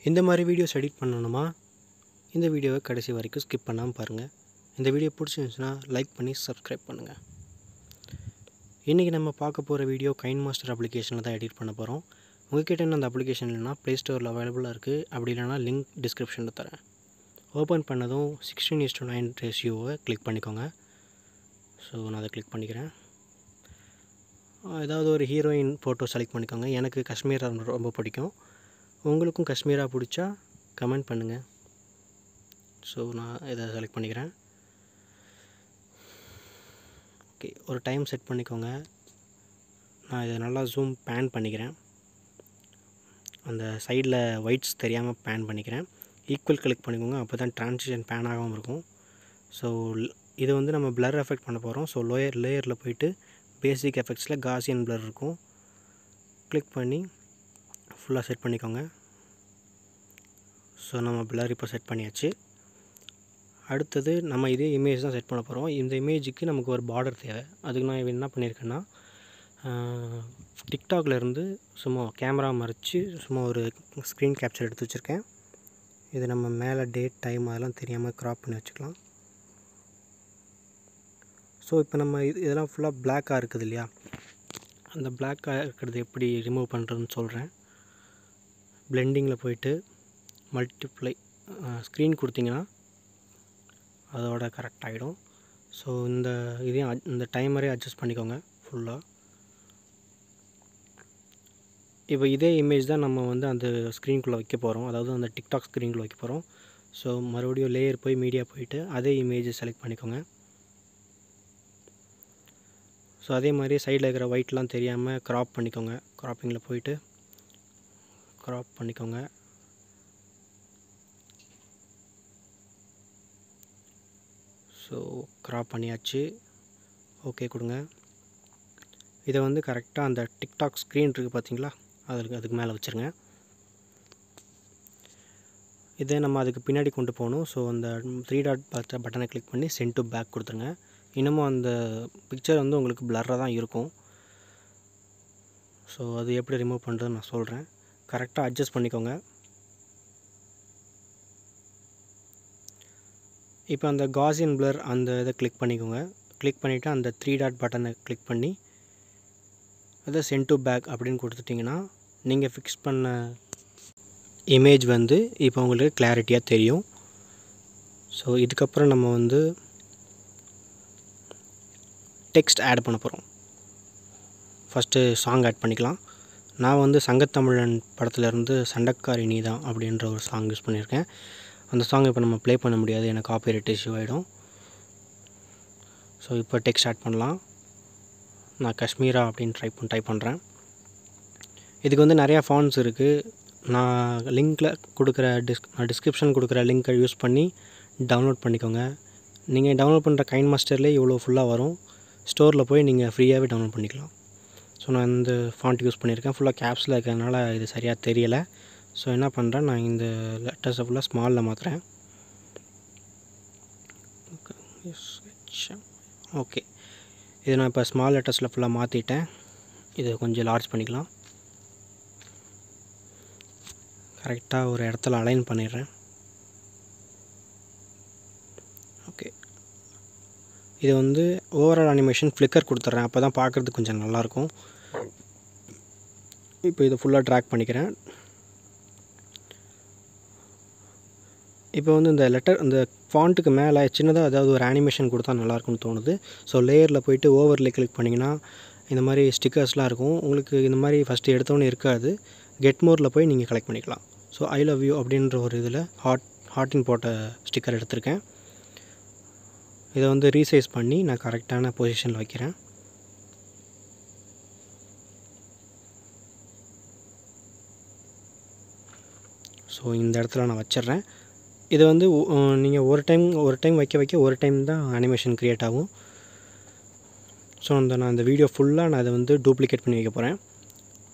இந்த மாதிரி videos edit பண்ணணுமா இந்த வீடியோவை கடைசி வரைக்கும் ஸ்கிப் பண்ணாமல் பாருங்கள். இந்த வீடியோ பிடிச்சிருந்துச்சுன்னா லைக் பண்ணி சப்ஸ்கிரைப் பண்ணுங்கள். இன்றைக்கி நம்ம பார்க்க போகிற வீடியோ கைன்மாஸ்டர் அப்ளிகேஷனில் தான் எடிட் பண்ண போகிறோம். உங்கள்கிட்ட என்ன அந்த அப்ளிகேஷன் இல்லைனா ப்ளே ஸ்டோரில் அவைலபிளாக இருக்குது. அப்படி இல்லைனா லிங்க் டிஸ்கிரிப்ஷனில் தரேன். ஓப்பன் பண்ணதும் 16:9 ரேஷியோவை கிளிக் பண்ணிக்கோங்க. ஸோ நான் அதை கிளிக் பண்ணிக்கிறேன். ஏதாவது ஒரு ஹீரோயின் ஃபோட்டோ செலக்ட் பண்ணிக்கோங்க. எனக்கு காஷ்மீரா ரொம்ப பிடிக்கும். உங்களுக்கும் காஷ்மீரா பிடிச்சா கமெண்ட் பண்ணுங்கள். ஸோ நான் இதை செலக்ட் பண்ணிக்கிறேன். ஓகே, ஒரு டைம் செட் பண்ணிக்கோங்க. நான் இதை நல்லா ஜூம் பேன் பண்ணிக்கிறேன். அந்த சைடில் ஒயிட்ஸ் தெரியாமல் பேன் பண்ணிக்கிறேன். ஈக்குவல் கிளிக் பண்ணிக்கோங்க. அப்போ தான் ட்ரான்சிஷன் பேன் ஆகாமல் இருக்கும். ஸோ இது வந்து நம்ம பிளர் எஃபெக்ட் பண்ண போகிறோம். ஸோ லேயரில் போயிட்டு பேசிக் எஃபெக்ட்ஸில் காசியன் பிளர் இருக்கும். கிளிக் பண்ணி ஃபுல்லாக செட் பண்ணிக்கோங்க. ஸோ நம்ம பிளர் இப்போ செட் பண்ணியாச்சு. அடுத்தது நம்ம இதே இமேஜ் தான் செட் பண்ண போகிறோம். இந்த இமேஜுக்கு நமக்கு ஒரு பார்டர் தேவை. அதுக்கு நான் என்ன பண்ணியிருக்கேன்னா, டிக்டாக்ல இருந்து சும்மா கேமரா மறைச்சி சும்மா ஒரு ஸ்க்ரீன் கேப்சர் எடுத்து வச்சுருக்கேன். இது நம்ம மேலே டேட் டைம் அதெல்லாம் தெரியாமல் க்ராப் பண்ணி வச்சுக்கலாம். ஸோ இப்போ நம்ம இதெல்லாம் ஃபுல்லாக பிளாக்காக இருக்குது இல்லையா, அந்த பிளாக்காக இருக்கிறது எப்படி ரிமூவ் பண்ணுறதுன்னு சொல்கிறேன். பிளெண்டிங்கில் போயிட்டு மல்டிப்ளை ஸ்க்ரீன் கொடுத்தீங்கன்னா அதோட கரெக்ட் ஆகிடும். ஸோ இந்த டைமரே அட்ஜஸ்ட் பண்ணிக்கோங்க ஃபுல்லாக. இப்போ இதே இமேஜ் தான் நம்ம வந்து அந்த ஸ்க்ரீனுக்குள்ளே வைக்க போகிறோம், அதாவது அந்த டிக்டாக் ஸ்க்ரீனுக்குள்ளே வைக்க போகிறோம். ஸோ மறுபடியும் லேயர் போய் மீடியா போயிட்டு அதே இமேஜை செலக்ட் பண்ணிக்கோங்க. ஸோ அதே மாதிரி சைடில் இருக்கிற ஒயிட்லாம் தெரியாமல் க்ராப் பண்ணிக்கோங்க. க்ராப்பிங்கில் போயிட்டு க்ராப் பண்ணிக்கோங்க. ஸோ க்ராப் பண்ணியாச்சு. ஓகே கொடுங்க. இதை வந்து கரெக்டாக அந்த டிக்டாக் ஸ்க்ரீன் இருக்குது பார்த்தீங்களா, அதுக்கு மேலே வச்சுருங்க. இதை நம்ம அதுக்கு பின்னாடி கொண்டு போகணும். ஸோ அந்த 3 டாட் பட்டனை கிளிக் பண்ணி சென்ட் டு பேக் கொடுத்துருங்க. இன்னமும் அந்த பிக்சர் வந்து உங்களுக்கு பிளராக தான் இருக்கும். ஸோ அது எப்படி ரிமூவ் பண்ணுறதுன்னு நான் சொல்கிறேன். கரெக்டாக அட்ஜஸ்ட் பண்ணிக்கோங்க. இப்போ அந்த காசியன் பிளர் அந்த இதை கிளிக் பண்ணிக்கோங்க. கிளிக் பண்ணிவிட்டு அந்த 3 டாட் பட்டனை கிளிக் பண்ணி அதை சென்ட் டு பேக் அப்படின்னு கொடுத்துட்டிங்கன்னா நீங்கள் ஃபிக்ஸ் பண்ண இமேஜ் வந்து இப்போ உங்களுக்கு கிளாரிட்டியாக தெரியும். ஸோ இதுக்கப்புறம் நம்ம வந்து டெக்ஸ்ட் ஆட் பண்ண போகிறோம். ஃபஸ்ட்டு சாங் ஆட் பண்ணிக்கலாம். நான் வந்து சங்கத்தமிழன் படத்துலேருந்து சண்டக்காரி நீதான் அப்படின்ற ஒரு சாங் யூஸ் பண்ணியிருக்கேன். அந்த சாங் இப்போ நம்ம ப்ளே பண்ண முடியாது, எனக்கு காப்பிரைட் இஷ்யூ ஆகிடும். ஸோ இப்போ டெக்ஸ்ட் ஆட் பண்ணலாம். நான் காஷ்மீரா அப்படின்னு டைப் பண்ணுறேன். இதுக்கு வந்து நிறையா ஃபாண்ட்ஸ் இருக்குது. நான் லிங்க்கில் கொடுக்குற டிஸ்கிரிப்ஷன் கொடுக்குற லிங்க்கை யூஸ் பண்ணி டவுன்லோட் பண்ணிக்கோங்க. நீங்கள் டவுன்லோட் பண்ணுற கைன்மாஸ்டர்லேயே இவ்வளோ ஃபுல்லாக வரும். ஸ்டோரில் போய் நீங்கள் ஃப்ரீயாகவே டவுன்லோட் பண்ணிக்கலாம். ஸோ நான் இந்த ஃபாண்ட் யூஸ் பண்ணியிருக்கேன். ஃபுல்லாக கேப்ஸில் இருக்கிறதுனால இது சரியாக தெரியலை. ஸோ என்ன பண்ணுறேன், நான் இந்த லெட்டர்ஸை ஃபுல்லாக ஸ்மாலில் மாற்றுறேன். ஓகே, இது நான் இப்போ ஸ்மால் லெட்டர்ஸில் ஃபுல்லாக மாற்றிட்டேன். இதை கொஞ்சம் லார்ஜ் பண்ணிக்கலாம். கரெக்டாக ஒரு இடத்துல அலைன் பண்ணிடுறேன். ஓகே, இது வந்து ஓவரால் அனிமேஷன் ஃப்ளிக்கர் கொடுத்துட்றேன். அப்போ தான் பார்க்குறதுக்கு கொஞ்சம் நல்லாயிருக்கும். இப்போ இதை ஃபுல்லாக ட்ராக் பண்ணிக்கிறேன். இப்போ வந்து இந்த ஃபாண்ட்டுக்கு மேலே சின்னதாக ஏதாவது ஒரு அனிமேஷன் கொடுத்தா நல்லாயிருக்கும்னு தோணுது. ஸோ லேயரில் போயிட்டு ஓவரில் கிளிக் பண்ணிங்கன்னா இந்த மாதிரி ஸ்டிக்கர்ஸ்லாம் இருக்கும். உங்களுக்கு இந்த மாதிரி ஃபஸ்ட்டு எடுத்தோன்னே இருக்காது. கெட் மோரில் போய் நீங்கள் கலெக்ட் பண்ணிக்கலாம். ஸோ ஐ லவ் யூ அப்படின்ற ஒரு இதில் ஹார்ட்டின் போட்ட ஸ்டிக்கர் எடுத்திருக்கேன். இதை வந்து ரீசைஸ் பண்ணி நான் கரெக்டான பொசிஷனில் வைக்கிறேன். ஸோ இந்த இடத்துல நான் வச்சிட்றேன். இதை வந்து நீங்கள் ஒரு டைம் வைக்க ஒரு டைம் தான் அனிமேஷன் க்ரியேட் ஆகும். ஸோ நான் இந்த வீடியோ ஃபுல்லாக நான் அதை வந்து டூப்ளிகேட் பண்ணி வைக்க போகிறேன்.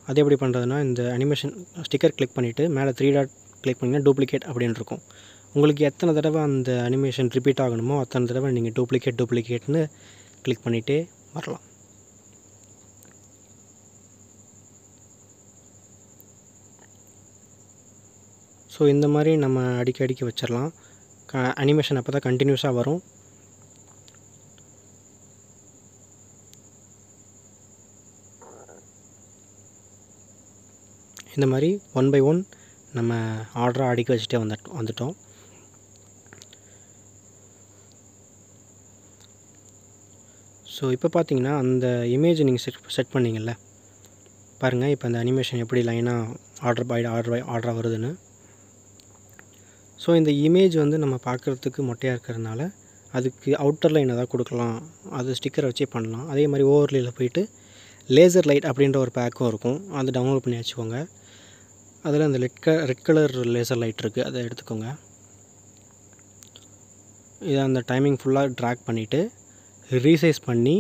அது எப்படி பண்ணுறதுனா, இந்த அனிமேஷன் ஸ்டிக்கர் கிளிக் பண்ணிவிட்டு மேலே 3 டாட் கிளிக் பண்ணிங்கன்னா டூப்ளிகேட் அப்படின்னு இருக்கும். உங்களுக்கு எத்தனை தடவை அந்த அனிமேஷன் ரிப்பீட் ஆகணுமோ அத்தனை தடவை நீங்கள் டூப்ளிகேட்னு கிளிக் பண்ணிகிட்டே வரலாம். ஸோ இந்த மாதிரி நம்ம அடிக்கி வச்சிடலாம். அனிமேஷன் அப்போ தான் கண்டினியூஸாக வரும். இந்த மாதிரி 1 by 1 நம்ம ஆர்டராக அடுக்கி வச்சுட்டே வந்துட்டோம். ஸோ இப்போ பார்த்தீங்கன்னா அந்த இமேஜ் நீங்கள் செட் பண்ணிங்கள்ல பாருங்கள். இப்போ அந்த அனிமேஷன் எப்படி லைனாக ஆர்டராக வருதுன்னு. ஸோ இந்த இமேஜ் வந்து நம்ம பார்க்குறதுக்கு மொட்டையாக இருக்கிறதுனால அதுக்கு அவுட்டர் லைன் எதாவது கொடுக்கலாம், அது ஸ்டிக்கரை வச்சே பண்ணலாம். அதே மாதிரி ஓவர்லேயில் போயிட்டு லேசர் லைட் அப்படின்ற ஒரு பேக்கும் இருக்கும், அது டவுன்லோட் பண்ணி வச்சுக்கோங்க. அதில் அந்த ரெட் கலர் லேசர் லைட் இருக்குது, அதை எடுத்துக்கோங்க. இதை அந்த டைமிங் ஃபுல்லாக ட்ராக் பண்ணிவிட்டு ரீசைஸ் பண்ணி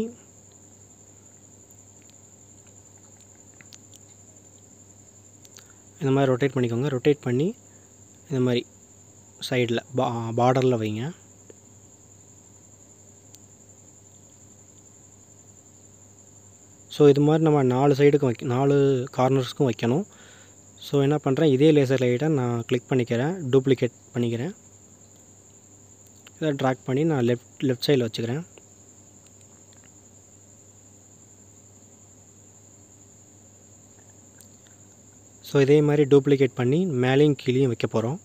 இந்த மாதிரி ரொட்டேட் பண்ணிக்கோங்க. ரொட்டேட் பண்ணி இந்த மாதிரி சைடில் பார்டரில் வைங்க. ஸோ இது மாதிரி நம்ம 4 சைடுக்கும் 4 கார்னர்ஸ்க்கும் வைக்கணும். ஸோ என்ன பண்ணுறேன், இதே லேசர் லைட்டை நான் கிளிக் பண்ணிக்கிறேன், டூப்ளிகேட் பண்ணிக்கிறேன். இதை ட்ராக் பண்ணி நான் லெஃப்ட் சைடில் வச்சுக்கிறேன். ஸோ இதே மாதிரி டூப்ளிகேட் பண்ணி மேலேயும் கீழேயும் வைக்க போகிறோம்.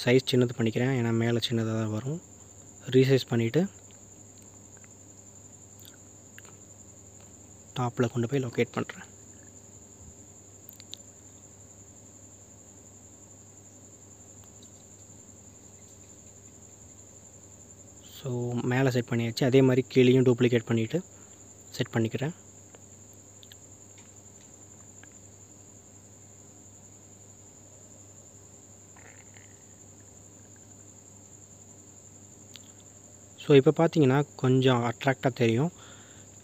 சைஸ் சின்னது பண்ணிக்கிறேன், ஏன்னா மேலே சின்னதாக தான் வரும். ரீசைஸ் பண்ணிவிட்டு டாப்பில் கொண்டு போய் லொக்கேட் பண்ணுறேன். ஸோ மேலே செட் பண்ணியாச்சு. அதே மாதிரி கீழேயும் டூப்ளிகேட் பண்ணிவிட்டு செட் பண்ணிக்கிறேன். ஸோ இப்போ பார்த்தீங்கன்னா கொஞ்சம் அட்ராக்டாக தெரியும்.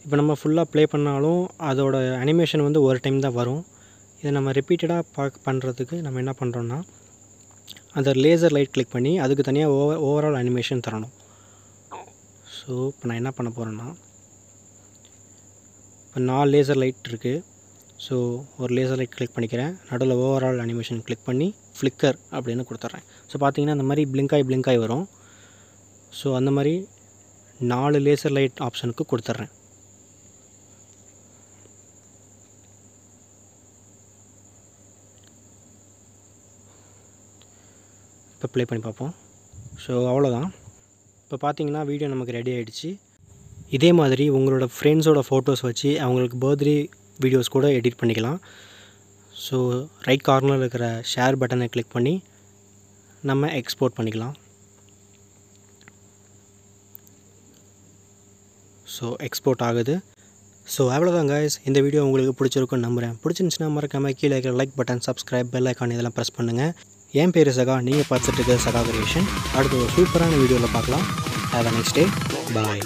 இப்போ நம்ம ஃபுல்லாக ப்ளே பண்ணாலும் அதோட அனிமேஷன் வந்து ஒரு டைம் தான் வரும். இதை நம்ம ரிப்பீட்டடாக பண்ணுறதுக்கு நம்ம என்ன பண்ணுறோன்னா, அந்த லேசர் லைட் கிளிக் பண்ணி அதுக்கு தனியாக ஓவரால் அனிமேஷன் தரணும். ஸோ இப்போ நான் என்ன பண்ண போகிறேன்னா, இப்போ 4 லேசர் லைட் இருக்குது. ஸோ ஒரு லேசர் லைட் கிளிக் பண்ணிக்கிறேன், நடுவில் ஓவரால் அனிமேஷன் கிளிக் பண்ணி ஃப்ளிக்கர் அப்படின்னு கொடுத்துட்றேன். ஸோ பார்த்தீங்கன்னா அந்த மாதிரி பிளிங்காய் வரும். ஸோ அந்த மாதிரி 4 லேசர் லைட் ஆப்ஷனுக்கு கொடுத்துட்றேன். இப்போ ப்ளே பண்ணி பார்ப்போம். ஸோ அவ்வளோதான். இப்போ பார்த்தீங்கன்னா வீடியோ நமக்கு ரெடி ஆகிடுச்சு. இதே மாதிரி உங்களோட ஃப்ரெண்ட்ஸோட ஃபோட்டோஸ் வச்சு அவங்களுக்கு பர்த்டே வீடியோஸ் கூட எடிட் பண்ணிக்கலாம். ஸோ ரைட் கார்னரில் இருக்கிற ஷேர் பட்டனை கிளிக் பண்ணி நம்ம எக்ஸ்போர்ட் பண்ணிக்கலாம். ஸோ எக்ஸ்போர்ட் ஆகுது. ஸோ அவ்வளோதான் guys, இந்த வீடியோ உங்களுக்கு பிடிச்சிருக்குன்னு நம்புகிறேன். பிடிச்சிருந்துச்சுன்னா மறக்காமல் கீழே இருக்கிற like button, subscribe, bell icon இதெல்லாம் ப்ரெஸ் பண்ணுங்கள். என் பேர் சகா, நீங்கள் பார்த்துட்டு இருக்க சகா கிரியேஷன். அடுத்த ஒரு சூப்பரான வீடியோவில் பார்க்கலாம். Have a nice day. Bye.